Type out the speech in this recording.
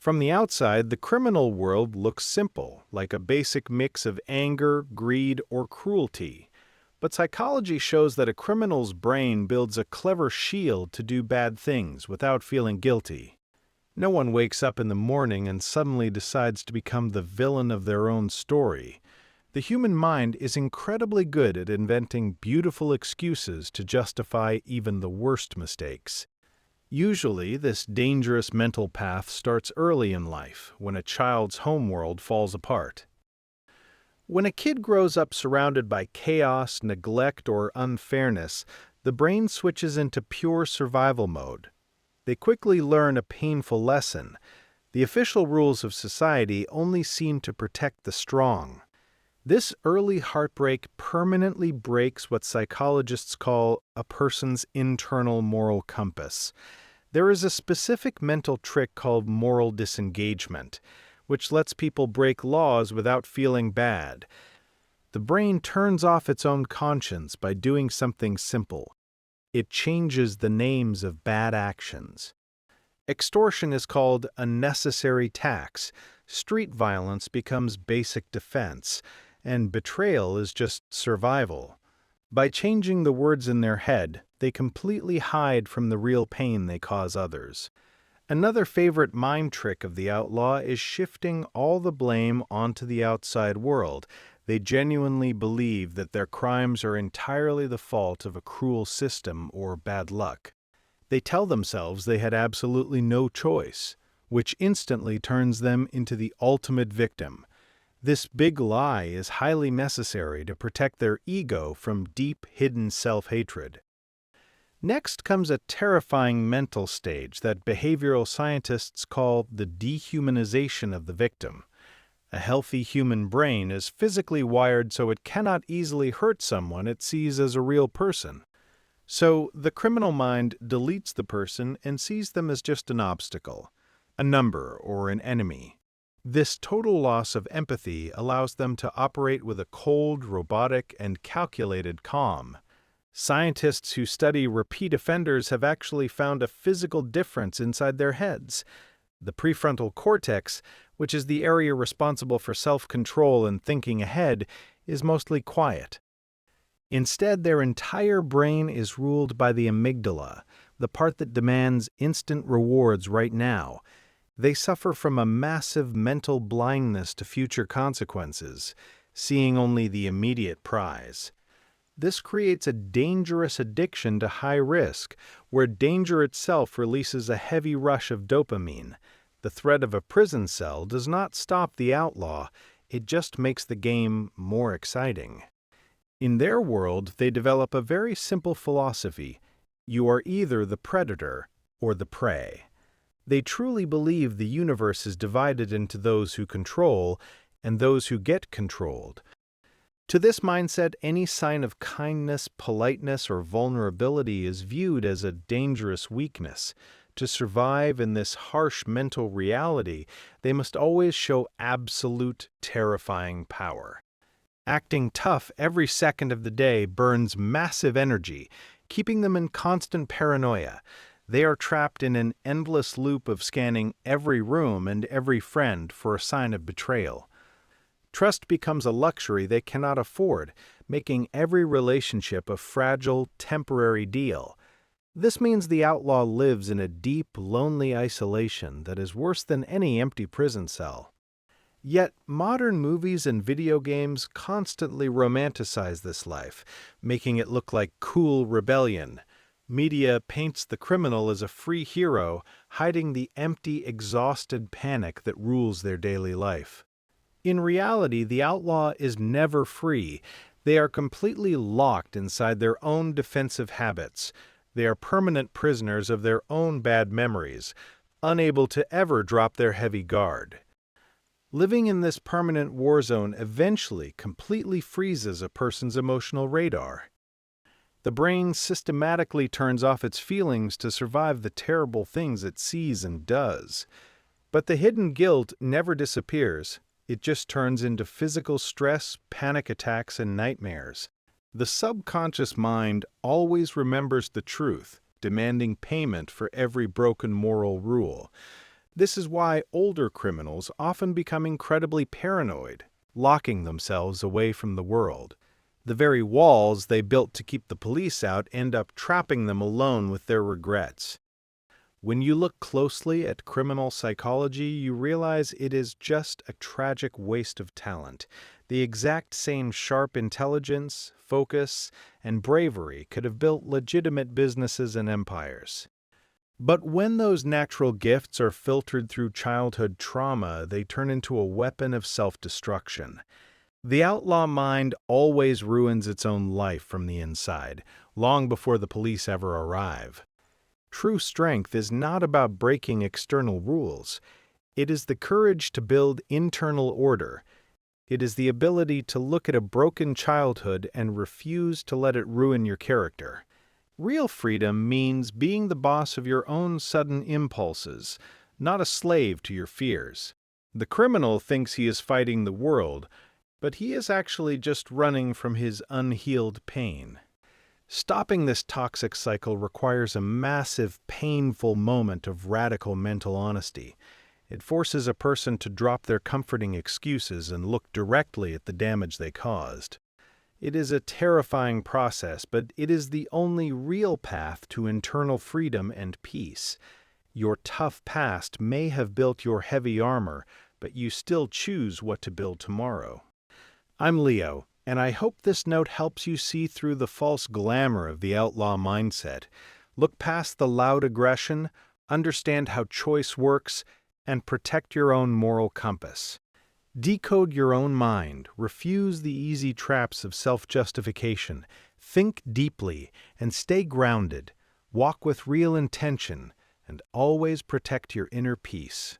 From the outside, the criminal world looks simple, like a basic mix of anger, greed, or cruelty. But psychology shows that a criminal's brain builds a clever shield to do bad things without feeling guilty. No one wakes up in the morning and suddenly decides to become the villain of their own story. The human mind is incredibly good at inventing beautiful excuses to justify even the worst mistakes. Usually, this dangerous mental path starts early in life, when a child's homeworld falls apart. When a kid grows up surrounded by chaos, neglect, or unfairness, the brain switches into pure survival mode. They quickly learn a painful lesson. The official rules of society only seem to protect the strong. This early heartbreak permanently breaks what psychologists call a person's internal moral compass. There is a specific mental trick called moral disengagement, which lets people break laws without feeling bad. The brain turns off its own conscience by doing something simple. It changes the names of bad actions. Extortion is called a necessary tax, street violence becomes basic defense, and betrayal is just survival. By changing the words in their head, they completely hide from the real pain they cause others. Another favorite mind trick of the outlaw is shifting all the blame onto the outside world. They genuinely believe that their crimes are entirely the fault of a cruel system or bad luck. They tell themselves they had absolutely no choice, which instantly turns them into the ultimate victim. This big lie is highly necessary to protect their ego from deep, hidden self-hatred. Next comes a terrifying mental stage that behavioral scientists call the dehumanization of the victim. A healthy human brain is physically wired so it cannot easily hurt someone it sees as a real person. So the criminal mind deletes the person and sees them as just an obstacle, a number, or an enemy. This total loss of empathy allows them to operate with a cold, robotic, and calculated calm. Scientists who study repeat offenders have actually found a physical difference inside their heads. The prefrontal cortex, which is the area responsible for self-control and thinking ahead, is mostly quiet. Instead, their entire brain is ruled by the amygdala, the part that demands instant rewards right now. They suffer from a massive mental blindness to future consequences, seeing only the immediate prize. This creates a dangerous addiction to high risk, where danger itself releases a heavy rush of dopamine. The threat of a prison cell does not stop the outlaw, it just makes the game more exciting. In their world, they develop a very simple philosophy: you are either the predator or the prey. They truly believe the universe is divided into those who control and those who get controlled. To this mindset, any sign of kindness, politeness, or vulnerability is viewed as a dangerous weakness. To survive in this harsh mental reality, they must always show absolute, terrifying power. Acting tough every second of the day burns massive energy, keeping them in constant paranoia. They are trapped in an endless loop of scanning every room and every friend for a sign of betrayal. Trust becomes a luxury they cannot afford, making every relationship a fragile, temporary deal. This means the outlaw lives in a deep, lonely isolation that is worse than any empty prison cell. Yet, modern movies and video games constantly romanticize this life, making it look like cool rebellion. Media paints the criminal as a free hero, hiding the empty, exhausted panic that rules their daily life. In reality, the outlaw is never free. They are completely locked inside their own defensive habits. They are permanent prisoners of their own bad memories, unable to ever drop their heavy guard. Living in this permanent war zone eventually completely freezes a person's emotional radar. The brain systematically turns off its feelings to survive the terrible things it sees and does. But the hidden guilt never disappears. It just turns into physical stress, panic attacks, and nightmares. The subconscious mind always remembers the truth, demanding payment for every broken moral rule. This is why older criminals often become incredibly paranoid, locking themselves away from the world. The very walls they built to keep the police out end up trapping them alone with their regrets. When you look closely at criminal psychology, you realize it is just a tragic waste of talent. The exact same sharp intelligence, focus, and bravery could have built legitimate businesses and empires. But when those natural gifts are filtered through childhood trauma, they turn into a weapon of self-destruction. The outlaw mind always ruins its own life from the inside, long before the police ever arrive. True strength is not about breaking external rules. It is the courage to build internal order. It is the ability to look at a broken childhood and refuse to let it ruin your character. Real freedom means being the boss of your own sudden impulses, not a slave to your fears. The criminal thinks he is fighting the world, but he is actually just running from his unhealed pain. Stopping this toxic cycle requires a massive, painful moment of radical mental honesty. It forces a person to drop their comforting excuses and look directly at the damage they caused. It is a terrifying process, but it is the only real path to internal freedom and peace. Your tough past may have built your heavy armor, but you still choose what to build tomorrow. I'm Leo, and I hope this note helps you see through the false glamour of the outlaw mindset. Look past the loud aggression, understand how choice works, and protect your own moral compass. Decode your own mind, refuse the easy traps of self-justification, think deeply, and stay grounded. Walk with real intention, and always protect your inner peace.